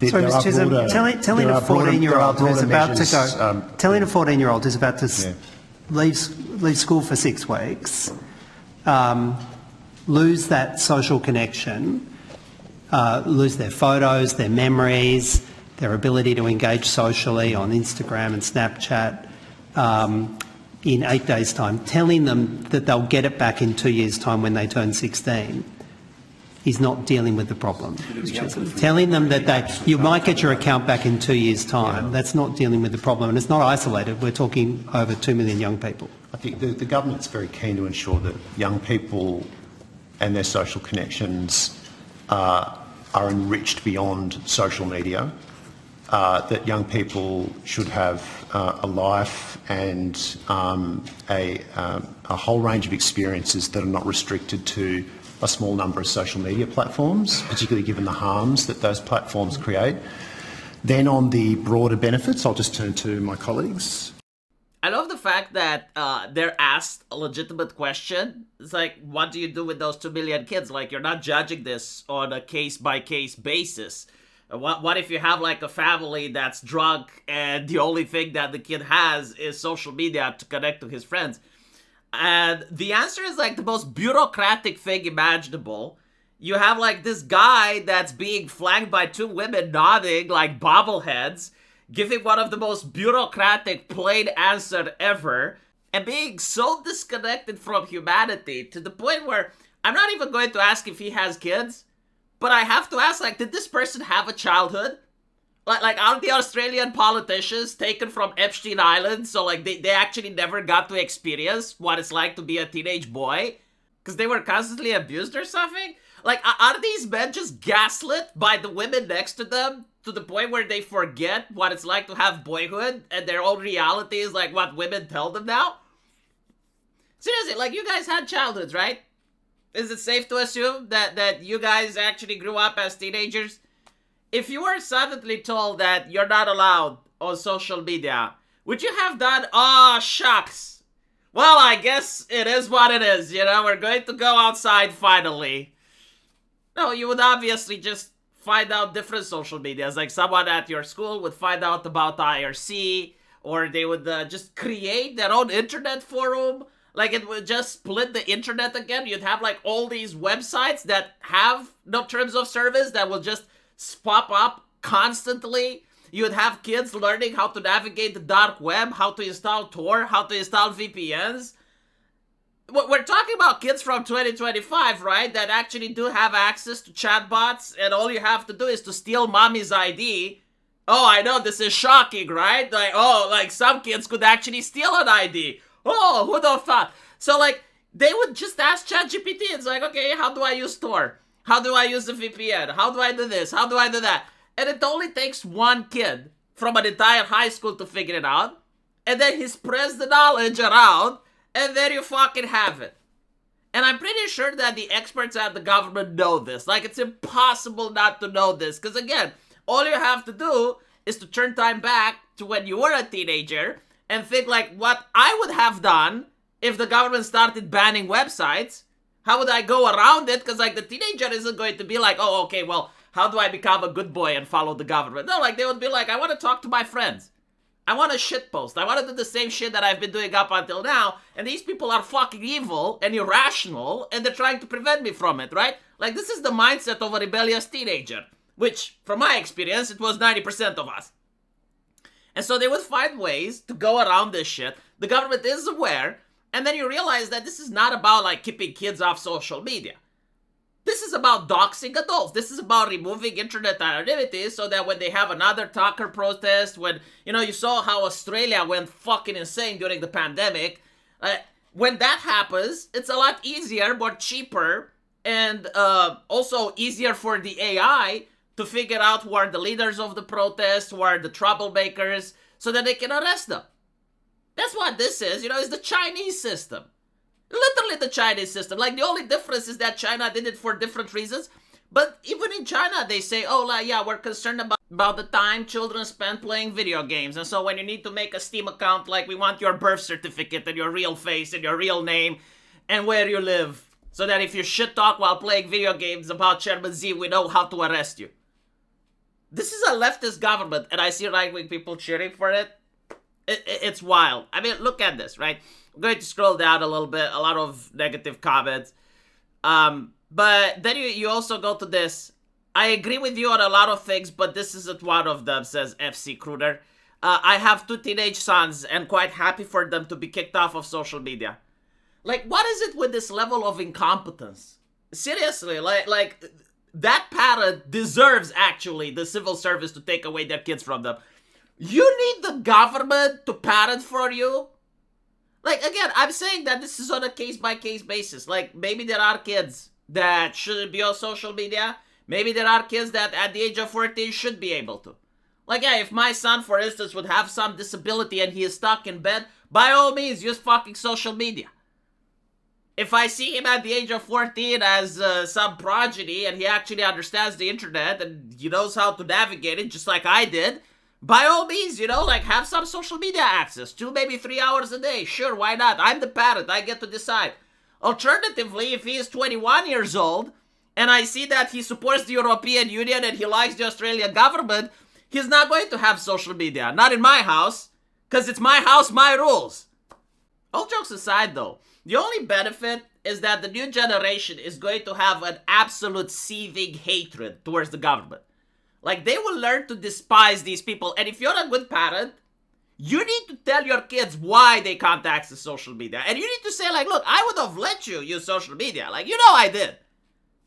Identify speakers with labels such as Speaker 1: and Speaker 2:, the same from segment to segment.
Speaker 1: Sorry, Mr. Chisholm, telling a 14-year-old who's about to go, telling a 14-year-old who's about to leave school for 6 weeks, lose that social connection, lose their photos, their memories, their ability to engage socially on Instagram and Snapchat in 8 days' time, telling them that they'll get it back in 2 years' time when they turn 16, is not dealing with the problem. Telling them that you might get your account back in 2 years' time, that's not dealing with the problem. And it's not isolated. We're talking over 2 million young people.
Speaker 2: I think the government's very keen to ensure that young people and their social connections are enriched beyond social media, that young people should have a life and a whole range of experiences that are not restricted to a small number of social media platforms, particularly given the harms that those platforms create. Then on the broader benefits, I'll just turn to my colleagues.
Speaker 3: I love the fact that they're asked a legitimate question. It's like, what do you do with those 2 million kids? Like, you're not judging this on a case-by-case basis. What if you have, like, a family that's drunk and the only thing that the kid has is social media to connect to his friends? And the answer is, like, the most bureaucratic thing imaginable. You have, like, this guy that's being flanked by 2 women nodding like bobbleheads, giving one of the most bureaucratic plain answer ever, and being so disconnected from humanity to the point where I'm not even going to ask if he has kids, but I have to ask, like, did this person have a childhood? Like, aren't the Australian politicians taken from Epstein Island, so, like, they actually never got to experience what it's like to be a teenage boy? Because they were constantly abused or something? Like, are these men just gaslit by the women next to them to the point where they forget what it's like to have boyhood and their own reality is, like, what women tell them now? Seriously, like, you guys had childhoods, right? Is it safe to assume that you guys actually grew up as teenagers? If you were suddenly told that you're not allowed on social media, would you have done, oh, shucks. Well, I guess it is what it is, you know, we're going to go outside finally. No, you would obviously just find out different social medias, like someone at your school would find out about IRC, or they would just create their own internet forum. Like, it would just split the internet again. You'd have, like, all these websites that have no terms of service that will just pop up constantly. You would have kids learning how to navigate the dark web, how to install Tor, how to install VPNs. We're talking about kids from 2025, right? That actually do have access to chatbots, and all you have to do is to steal mommy's ID. Oh, I know, this is shocking, right? Like, oh, like, some kids could actually steal an ID. Oh, who'd have thought? So, like, they would just ask ChatGPT. It's like, okay, how do I use Tor? How do I use the VPN? How do I do this? How do I do that? And it only takes one kid from an entire high school to figure it out. And then he spreads the knowledge around, and there you fucking have it. And I'm pretty sure that the experts at the government know this. Like, it's impossible not to know this. Because, again, all you have to do is to turn time back to when you were a teenager and think, like, what I would have done if the government started banning websites. How would I go around it? Because, like, the teenager isn't going to be like, oh, okay, well, how do I become a good boy and follow the government? No, like, they would be like, I want to talk to my friends. I want to shitpost. I want to do the same shit that I've been doing up until now. And these people are fucking evil and irrational, and they're trying to prevent me from it, right? Like, this is the mindset of a rebellious teenager. Which, from my experience, it was 90% of us. And so they would find ways to go around this shit. The government is aware. And then you realize that this is not about, like, keeping kids off social media. This is about doxing adults. This is about removing internet anonymity so that when they have another Tucker protest, when, you know, you saw how Australia went fucking insane during the pandemic. When that happens, it's a lot easier, more cheaper, and also easier for the AI to figure out who are the leaders of the protest, who are the troublemakers, so that they can arrest them. That's what this is, you know, it's the Chinese system. Literally the Chinese system. Like, the only difference is that China did it for different reasons. But even in China, they say, oh, like, yeah, we're concerned about the time children spend playing video games. And so when you need to make a Steam account, like, we want your birth certificate and your real face and your real name and where you live. So that if you shit talk while playing video games about Chairman Z, we know how to arrest you. this is a leftist government, and I see right-wing people cheering for it. It's wild. I mean, look at this, right? I'm going to scroll down a little bit. A lot of negative comments. But then you also go to this. I agree with you on a lot of things, but this isn't one of them, says FC Kruder. I have 2 teenage sons and quite happy for them to be kicked off of social media. Like, what is it with this level of incompetence? Seriously, like that parent deserves, actually, the civil service to take away their kids from them. You need the government to parent for you? Like, again, I'm saying that this is on a case-by-case basis. Like, maybe there are kids that shouldn't be on social media. Maybe there are kids that at the age of 14 should be able to. Like, yeah, if my son, for instance, would have some disability and he is stuck in bed, by all means, use fucking social media. If I see him at the age of 14 as some progeny and he actually understands the internet and he knows how to navigate it just like I did, by all means, like have some social media access. 2, maybe 3 hours a day. Sure, why not? I'm the parent. I get to decide. Alternatively, if he is 21 years old and I see that he supports the European Union and he likes the Australian government, he's not going to have social media. Not in my house, because it's my house, my rules. All jokes aside, though, the only benefit is that the new generation is going to have an absolute seething hatred towards the government. Like, they will learn to despise these people. And if you're a good parent, you need to tell your kids why they can't access social media. And you need to say, like, look, I would have let you use social media. Like, I did.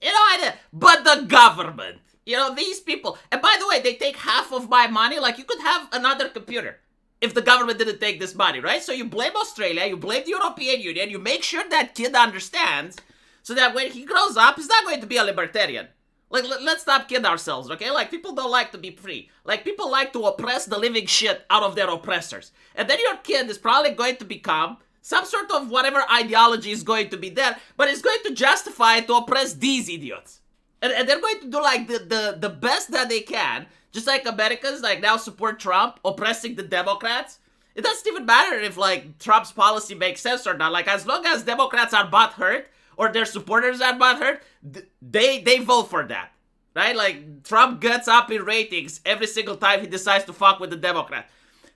Speaker 3: I did. But the government, these people. And by the way, they take half of my money. Like, you could have another computer if the government didn't take this money, right? So you blame Australia, you blame the European Union, you make sure that kid understands so that when he grows up, he's not going to be a libertarian. Like, let's stop kidding ourselves, okay? Like, people don't like to be free. Like, people like to oppress the living shit out of their oppressors. And then your kid is probably going to become some sort of whatever ideology is going to be there, but it's going to justify it to oppress these idiots. And they're going to do, like, the best that they can, just like Americans, like, now support Trump, oppressing the Democrats. It doesn't even matter if, like, Trump's policy makes sense or not. Like, as long as Democrats are butthurt, or their supporters are butthurt, they vote for that, right? Like, Trump gets up in ratings every single time he decides to fuck with the Democrats.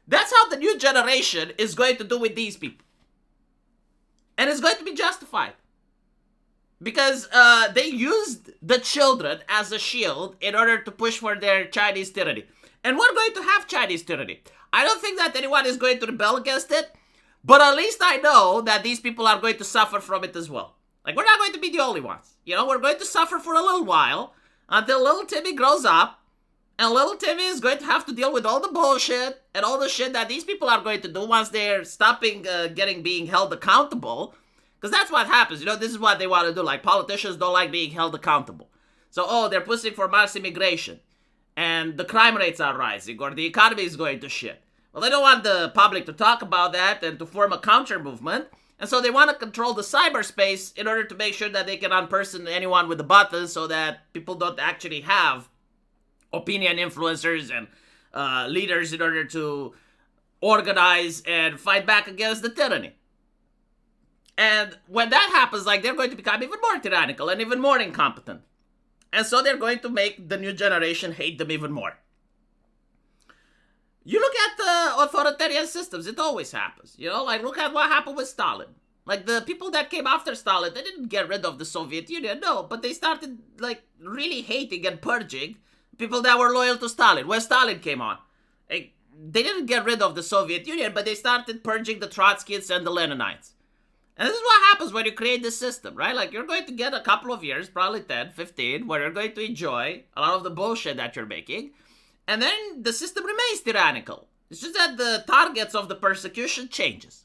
Speaker 3: That's how the new generation is going to do with these people. And it's going to be justified. Because they used the children as a shield in order to push for their Chinese tyranny. And we're going to have Chinese tyranny. I don't think that anyone is going to rebel against it, but at least I know that these people are going to suffer from it as well. Like, we're not going to be the only ones. We're going to suffer for a little while until little Timmy grows up, and little Timmy is going to have to deal with all the bullshit and all the shit that these people are going to do once they're stopping being held accountable. Because that's what happens. This is what they want to do. Like, politicians don't like being held accountable. So, they're pushing for mass immigration, and the crime rates are rising, or the economy is going to shit. Well, they don't want the public to talk about that and to form a counter movement. And so they want to control the cyberspace in order to make sure that they can unperson anyone with the button so that people don't actually have opinion influencers and leaders in order to organize and fight back against the tyranny. And when that happens, like, they're going to become even more tyrannical and even more incompetent. And so they're going to make the new generation hate them even more. You look at the authoritarian systems, it always happens. Like, look at what happened with Stalin. Like, the people that came after Stalin, they didn't get rid of the Soviet Union, no, but they started, like, really hating and purging people that were loyal to Stalin. When Stalin came on, they didn't get rid of the Soviet Union, but they started purging the Trotskyists and the Leninites. And this is what happens when you create this system, right? Like, you're going to get a couple of years, probably 10, 15, where you're going to enjoy a lot of the bullshit that you're making. And then the system remains tyrannical. It's just that the targets of the persecution changes.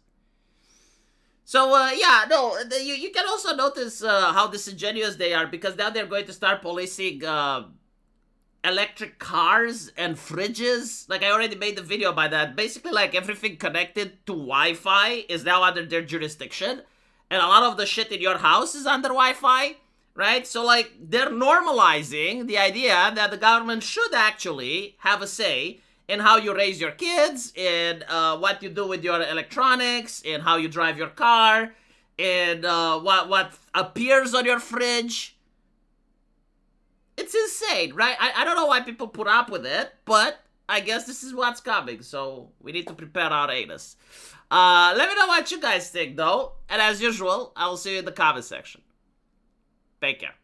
Speaker 3: So, you can also notice how disingenuous they are, because now they're going to start policing electric cars and fridges. Like, I already made the video about that. Basically, like, everything connected to Wi-Fi is now under their jurisdiction. And a lot of the shit in your house is under Wi-Fi, right? So, like, they're normalizing the idea that the government should actually have a say in how you raise your kids, in what you do with your electronics, in how you drive your car, in what appears on your fridge. It's insane, right? I don't know why people put up with it, but I guess this is what's coming, so we need to prepare our anus. Let me know what you guys think, though. And as usual, I will see you in the comment section. Take care.